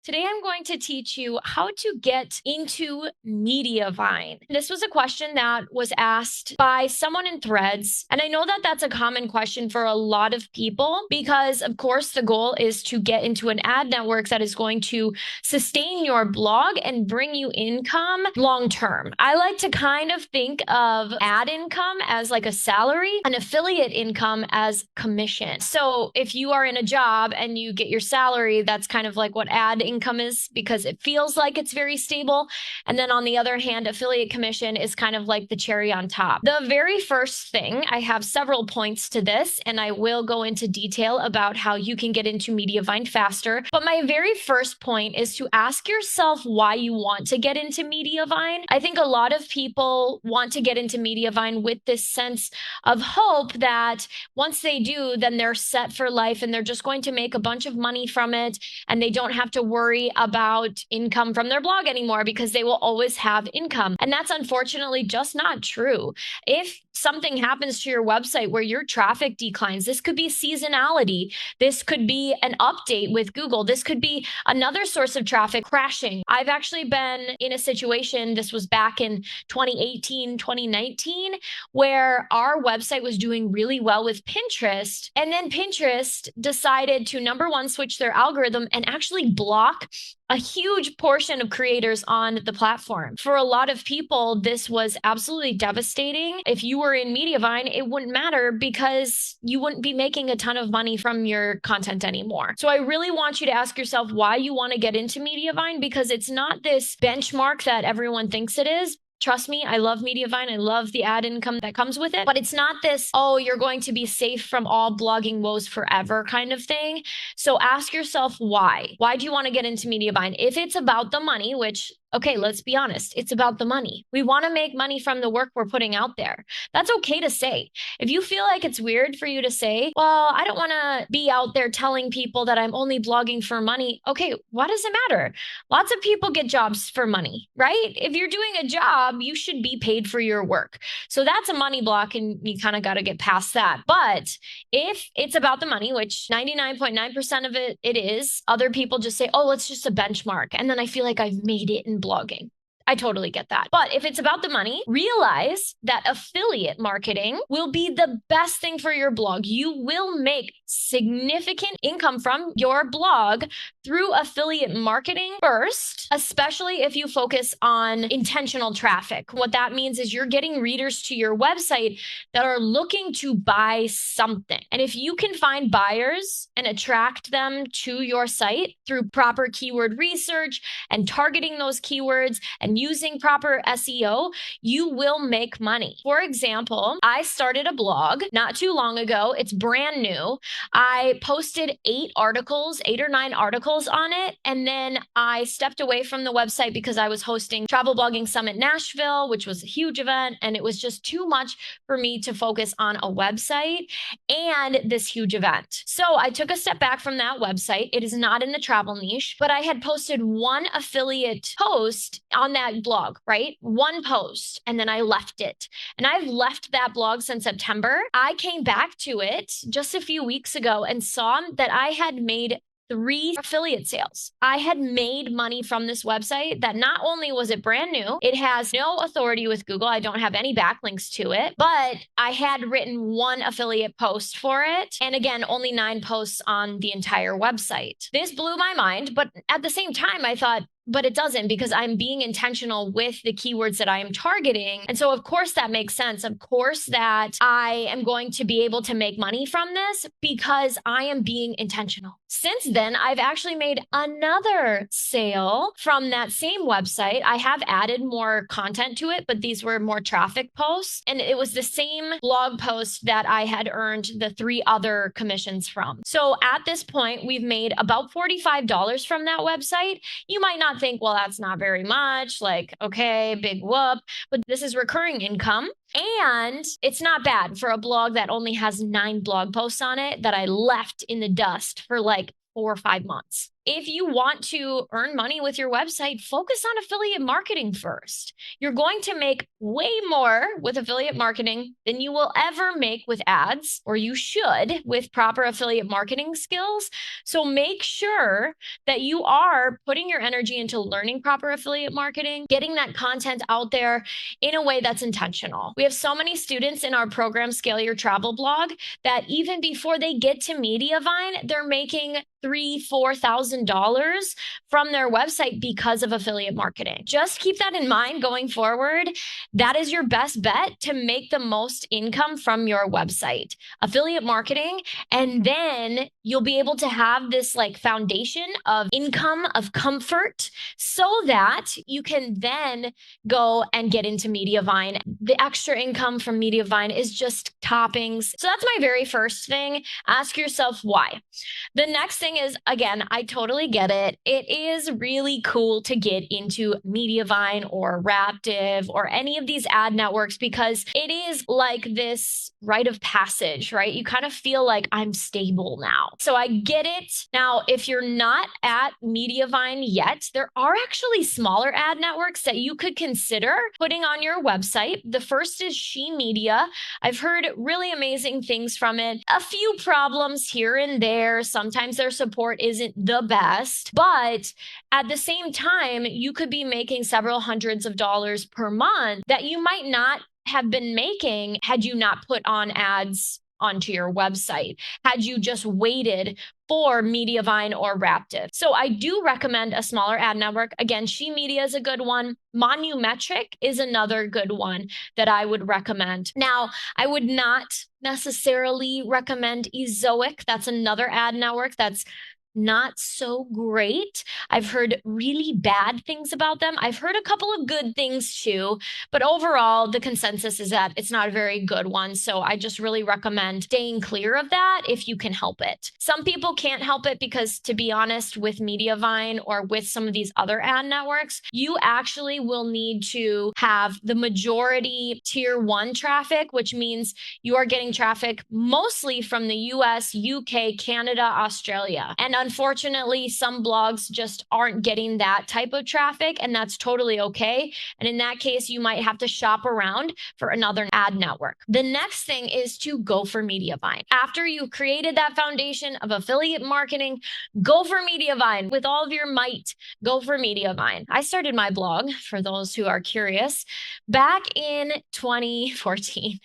Today, I'm going to teach you how to get into Mediavine. This was a question that was asked by someone in Threads. And I know that that's a common question for a lot of people because, of course, the goal is to get into an ad network that is going to sustain your blog and bring you income long term. I like to kind of think of ad income as like a salary and affiliate income as commission. So if you are in a job and you get your salary, that's kind of like what ad income is because it feels like it's very stable. And then on the other hand, affiliate commission is kind of like the cherry on top. The very first thing, I have several points to this, and I will go into detail about how you can get into Mediavine faster. But my very first point is to ask yourself why you want to get into Mediavine. I think a lot of people want to get into Mediavine with this sense of hope that once they do, then they're set for life and they're just going to make a bunch of money from it, and they don't have to worry about income from their blog anymore because they will always have income. And that's unfortunately just not true. If something happens to your website where your traffic declines, this could be seasonality. This could be an update with Google. This could be another source of traffic crashing. I've actually been in a situation, this was back in 2018, 2019, where our website was doing really well with Pinterest. And then Pinterest decided to, number one, switch their algorithm and actually block a huge portion of creators on the platform. For a lot of people, this was absolutely devastating. If you were in Mediavine, it wouldn't matter because you wouldn't be making a ton of money from your content anymore. So I really want you to ask yourself why you want to get into Mediavine, because it's not this benchmark that everyone thinks it is. Trust me, I love Mediavine. I love the ad income that comes with it, but it's not this, oh, you're going to be safe from all blogging woes forever kind of thing. So ask yourself why. Why do you want to get into Mediavine? If it's about the money, which, okay, let's be honest, it's about the money. We want to make money from the work we're putting out there. That's okay to say. If you feel like it's weird for you to say, well, I don't want to be out there telling people that I'm only blogging for money. Okay, what does it matter? Lots of people get jobs for money, right? If you're doing a job, you should be paid for your work. So that's a money block, and you kind of got to get past that. But if it's about the money, which 99.9% of it is, other people just say, oh, it's just a benchmark. And then I feel like I've made it in blogging. I totally get that. But if it's about the money, realize that affiliate marketing will be the best thing for your blog. You will make significant income from your blog through affiliate marketing first, especially if you focus on intentional traffic. What that means is you're getting readers to your website that are looking to buy something. And if you can find buyers and attract them to your site through proper keyword research and targeting those keywords and using proper SEO, you will make money. For example, I started a blog not too long ago. It's brand new. I posted 8 or 9 articles on it. And then I stepped away from the website because I was hosting Travel Blogging Summit Nashville, which was a huge event. And it was just too much for me to focus on a website and this huge event. So I took a step back from that website. It is not in the travel niche, but I had posted one affiliate post on that blog, right? One post, and then I left it. And I've left that blog since September. I came back to it just a few weeks ago and saw that I had made 3 affiliate sales. I had made money from this website that not only was it brand new, it has no authority with Google. I don't have any backlinks to it, but I had written 1 affiliate post for it. And again, only 9 posts on the entire website. This blew my mind, but at the same time, I thought, but it doesn't, because I'm being intentional with the keywords that I am targeting. And so of course that makes sense. Of course that I am going to be able to make money from this because I am being intentional. Since then, I've actually made another sale from that same website. I have added more content to it, but these were more traffic posts. And it was the same blog post that I had earned the 3 other commissions from. So at this point, we've made about $45 from that website. You might not think, well, that's not very much, like, okay, big whoop, but this is recurring income. And it's not bad for a blog that only has 9 blog posts on it that I left in the dust for like 4 or 5 months. if you want to earn money with your website, focus on affiliate marketing first. You're going to make way more with affiliate marketing than you will ever make with ads, or you should with proper affiliate marketing skills. So make sure that you are putting your energy into learning proper affiliate marketing, getting that content out there in a way that's intentional. We have so many students in our program, Scale Your Travel blog, that even before they get to Mediavine, they're making $3,000-$4,000 from their website because of affiliate marketing. Just keep that in mind going forward. That is your best bet to make the most income from your website, affiliate marketing. And then you'll be able to have this like foundation of income, of comfort, so that you can then go and get into Mediavine. The extra income from Mediavine is just toppings. So that's my very first thing. Ask yourself why. The next thing is, again, I totally get it. It is really cool to get into Mediavine or Raptive or any of these ad networks because it is like this rite of passage, right? You kind of feel like I'm stable now. So I get it. Now, if you're not at Mediavine yet, there are actually smaller ad networks that you could consider putting on your website. The first is She Media. I've heard really amazing things from it. A few problems here and there. Sometimes their support isn't the best, but at the same time, you could be making several hundreds of dollars per month that you might not have been making had you not put on ads onto your website, had you just waited for Mediavine or Raptive. So I do recommend a smaller ad network. Again, She Media is a good one. Monumetric is another good one that I would recommend. Now, I would not necessarily recommend Ezoic. That's another ad network that's not so great. I've heard really bad things about them. I've heard a couple of good things too, but overall, the consensus is that it's not a very good one. So I just really recommend staying clear of that if you can help it. Some people can't help it because, to be honest, with Mediavine or with some of these other ad networks, you actually will need to have the majority tier 1 traffic, which means you are getting traffic mostly from the US, UK, Canada, Australia. And unfortunately, some blogs just aren't getting that type of traffic, and that's totally okay. And in that case, you might have to shop around for another ad network. The next thing is to go for Mediavine. After you've created that foundation of affiliate marketing, go for Mediavine with all of your might. Go for Mediavine. I started my blog, for those who are curious, back in 2014.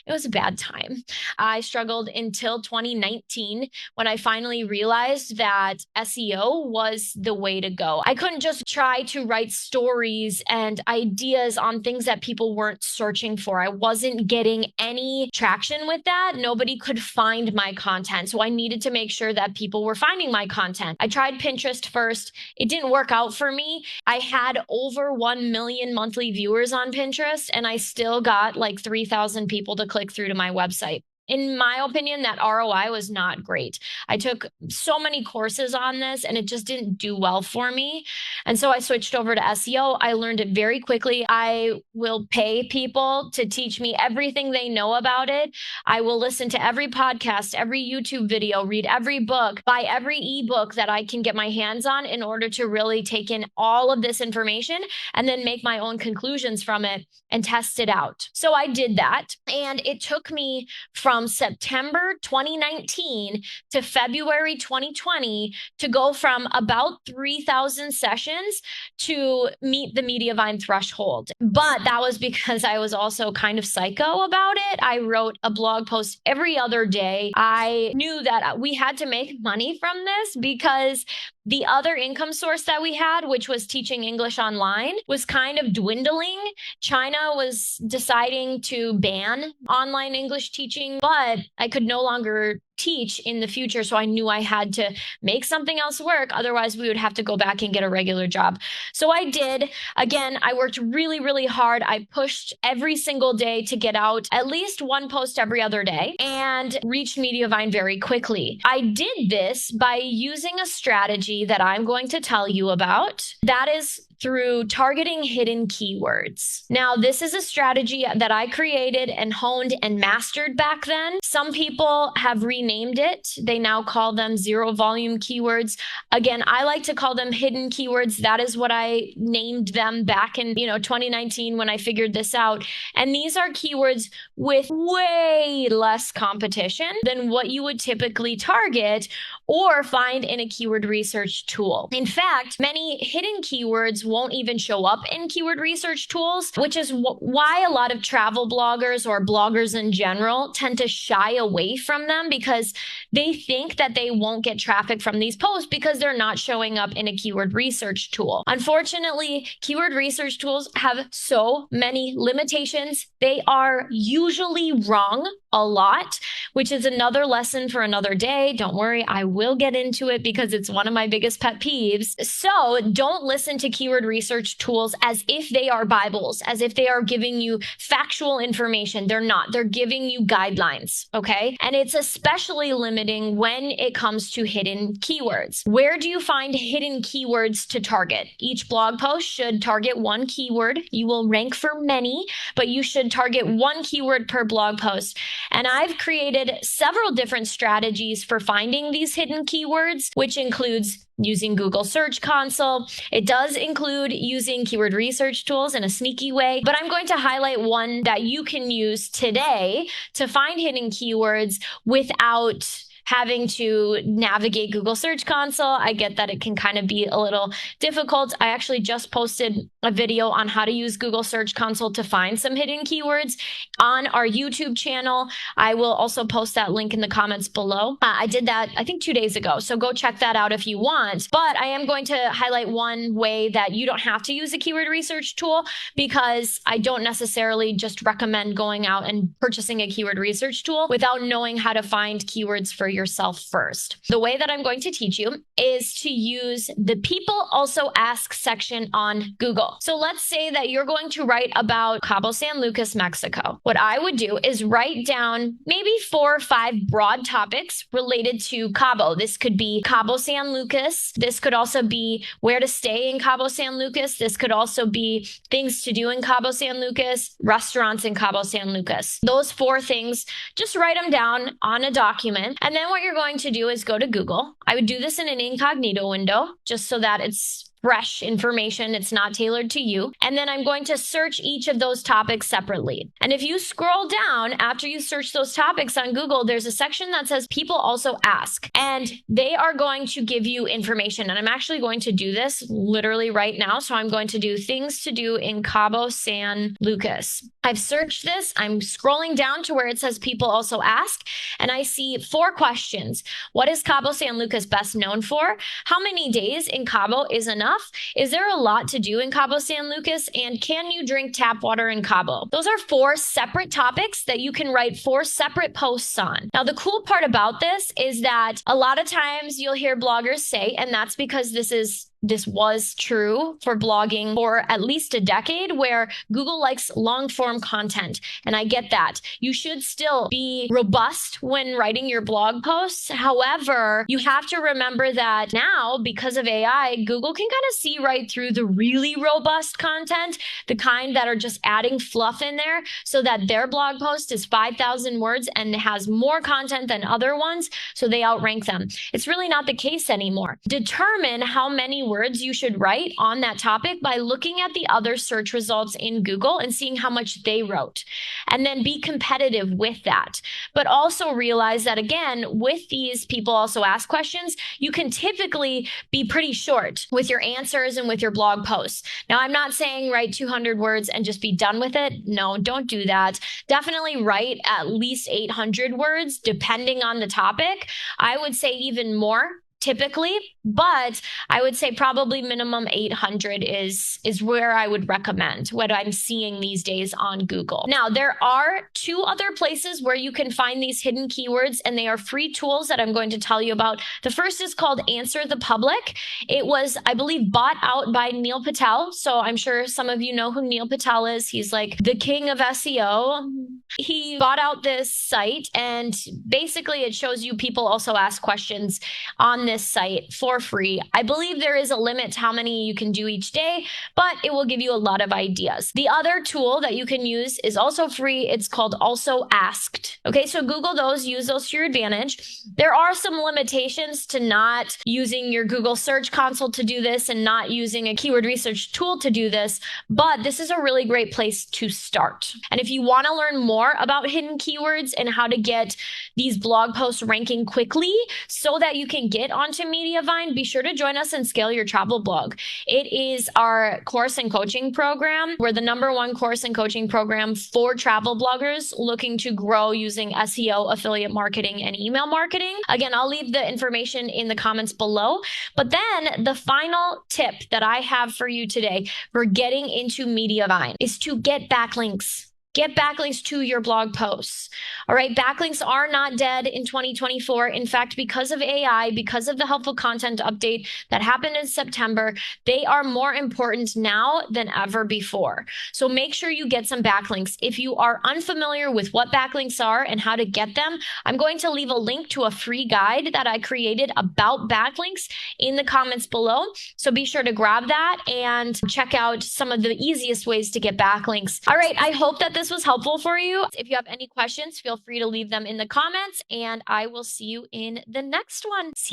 It was a bad time. I struggled until 2019 when I finally realized that SEO was the way to go. I couldn't just try to write stories and ideas on things that people weren't searching for. I wasn't getting any traction with that. Nobody could find my content. So I needed to make sure that people were finding my content. I tried Pinterest first. It didn't work out for me. I had over 1 million monthly viewers on Pinterest, and I still got like 3,000 people to click through to my website. In my opinion, that ROI was not great. I took so many courses on this and it just didn't do well for me. And so I switched over to SEO. I learned it very quickly. I will pay people to teach me everything they know about it. I will listen to every podcast, every YouTube video, read every book, buy every ebook that I can get my hands on in order to really take in all of this information and then make my own conclusions from it and test it out. So I did that. And it took me from September 2019 to February 2020 to go from about 3,000 sessions to meet the Mediavine threshold. But that was because I was also kind of psycho about it. I wrote a blog post every other day. I knew that we had to make money from this because the other income source that we had, which was teaching English online, was kind of dwindling. China was deciding to ban online English teaching, but I could no longer teach in the future. So I knew I had to make something else work. Otherwise, we would have to go back and get a regular job. So I did. Again, I worked really, really hard. I pushed every single day to get out at least one post every other day and reached Mediavine very quickly. I did this by using a strategy that I'm going to tell you about. That is through targeting hidden keywords. Now, this is a strategy that I created and honed and mastered back then. Some people have renamed renamed it. They now call them zero volume keywords. Again, I like to call them hidden keywords. That is what I named them back in 2019 when I figured this out. And these are keywords with way less competition than what you would typically target or find in a keyword research tool. In fact, many hidden keywords won't even show up in keyword research tools, which is why a lot of travel bloggers or bloggers in general tend to shy away from them, because they think that they won't get traffic from these posts because they're not showing up in a keyword research tool. Unfortunately, keyword research tools have so many limitations. They are usually wrong a lot, which is another lesson for another day. Don't worry, I will get into it because it's one of my biggest pet peeves. So don't listen to keyword research tools as if they are Bibles, as if they are giving you factual information. They're not. They're giving you guidelines, okay? And it's especially limiting when it comes to hidden keywords. Where do you find hidden keywords to target? Each blog post should target one keyword. You will rank for many, but you should target one keyword per blog post. And I've created several different strategies for finding these hidden keywords, which includes using Google Search Console. It does include using keyword research tools in a sneaky way, but I'm going to highlight one that you can use today to find hidden keywords without having to navigate Google Search Console. I get that it can kind of be a little difficult. I actually just posted a video on how to use Google Search Console to find some hidden keywords on our YouTube channel. I will also post that link in the comments below. I did that, I think, 2 days ago. So go check that out if you want. But I am going to highlight one way that you don't have to use a keyword research tool, because I don't necessarily just recommend going out and purchasing a keyword research tool without knowing how to find keywords for yourself first. The way that I'm going to teach you is to use the People Also Ask section on Google. So let's say that you're going to write about Cabo San Lucas, Mexico. What I would do is write down maybe 4 or 5 broad topics related to Cabo. This could be Cabo San Lucas. This could also be where to stay in Cabo San Lucas. This could also be things to do in Cabo San Lucas, restaurants in Cabo San Lucas. Those 4 things, just write them down on a document. And then what you're going to do is go to Google. I would do this in an incognito window just so that it's fresh information. It's not tailored to you. And then I'm going to search each of those topics separately. And if you scroll down after you search those topics on Google, there's a section that says People Also Ask, and they are going to give you information. And I'm actually going to do this literally right now. So I'm going to do things to do in Cabo San Lucas. I've searched this. I'm scrolling down to where it says People Also Ask, and I see 4 questions. What is Cabo San Lucas best known for? How many days in Cabo is enough? Is there a lot to do in Cabo San Lucas? And can you drink tap water in Cabo? Those are 4 separate topics that you can write 4 separate posts on. Now, the cool part about this is that a lot of times you'll hear bloggers say, and that's because this was true for blogging for at least a decade, where Google likes long form content. And I get that. You should still be robust when writing your blog posts. However, you have to remember that now, because of AI, Google can kind of see right through the really robust content, the kind that are just adding fluff in there so that their blog post is 5,000 words and has more content than other ones, so they outrank them. It's really not the case anymore. Determine how many words you should write on that topic by looking at the other search results in Google and seeing how much they wrote, and then be competitive with that. But also realize that, again, with these People Also Ask questions, you can typically be pretty short with your answers and with your blog posts. Now, I'm not saying write 200 words and just be done with it. No, don't do that. Definitely write at least 800 words, depending on the topic. I would say even more, typically, but I would say probably minimum 800 is where I would recommend what I'm seeing these days on Google. Now, there are 2 other places where you can find these hidden keywords, and they are free tools that I'm going to tell you about. The first is called Answer the Public. It was, I believe, bought out by Neil Patel. So I'm sure some of you know who Neil Patel is. He's like the king of SEO. He bought out this site, and basically it shows you People Also Ask questions on this site for free. I believe there is a limit to how many you can do each day, but it will give you a lot of ideas. The other tool that you can use is also free. It's called Also Asked. Okay, so Google those, use those to your advantage. There are some limitations to not using your Google Search Console to do this and not using a keyword research tool to do this, but this is a really great place to start. And if you want to learn more about hidden keywords and how to get these blog posts ranking quickly so that you can get onto Mediavine, be sure to join us and Scale Your Travel Blog. It is our course and coaching program. We're the #1 course and coaching program for travel bloggers looking to grow using SEO, affiliate marketing, and email marketing. Again, I'll leave the information in the comments below. But then the final tip that I have for you today for getting into Mediavine is to get backlinks. Get backlinks to your blog posts. All right, backlinks are not dead in 2024. In fact, because of AI, because of the helpful content update that happened in September, they are more important now than ever before. So make sure you get some backlinks. If you are unfamiliar with what backlinks are and how to get them, I'm going to leave a link to a free guide that I created about backlinks in the comments below. So be sure to grab that and check out some of the easiest ways to get backlinks. All right, I hope that this was helpful for you. If you have any questions, feel free to leave them in the comments, and I will see you in the next one. See you